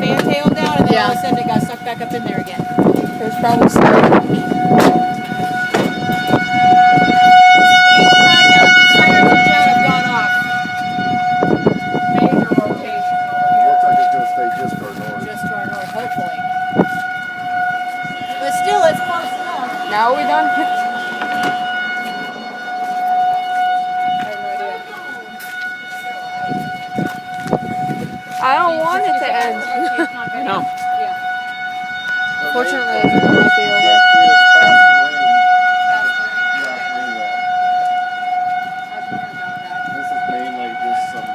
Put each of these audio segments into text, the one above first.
fantail down, and then all of a sudden it got sucked back up in there again. It was probably Now are we done? I don't want it to end. No. Fortunately, it might be over. This is mainly just some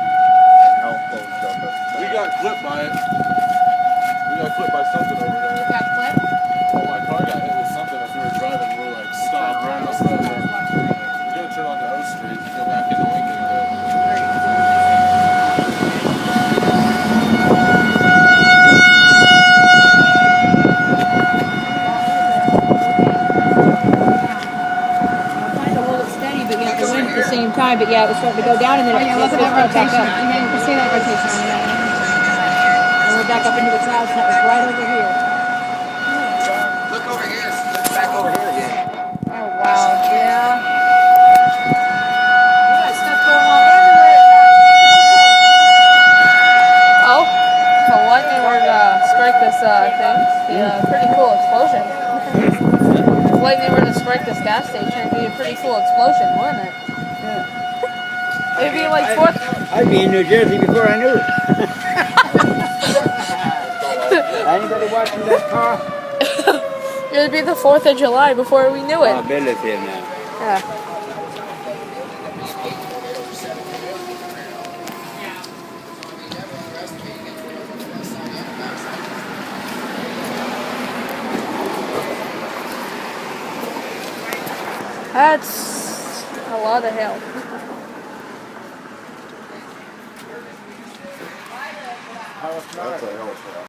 outpost of it. We got clipped by it. We got clipped by something over there. You got clipped? Well, my car got hit with something as we were driving. We were like, stop, right on the road. We're going to turn onto O Street and go back into Lincoln. At the same time, but yeah, it was starting to go down, and then it look at that rotation. back up. You can see that rotation. And we're back up into the clouds, and that was right over here. Look over here. Look back over here again. Oh wow, yeah. We got stuff going on everywhere. Oh, the lightning were to strike this thing. Yeah, pretty cool explosion. If lightning were to strike this gas station, it'd be a pretty cool explosion, wouldn't it? Yeah. It'd be like I'd be in New Jersey before I knew it. Anybody watching that car? It'd be the 4th of July before we knew it. Oh, Bill is here now. Yeah. That's a lot of hell. That's a hell of a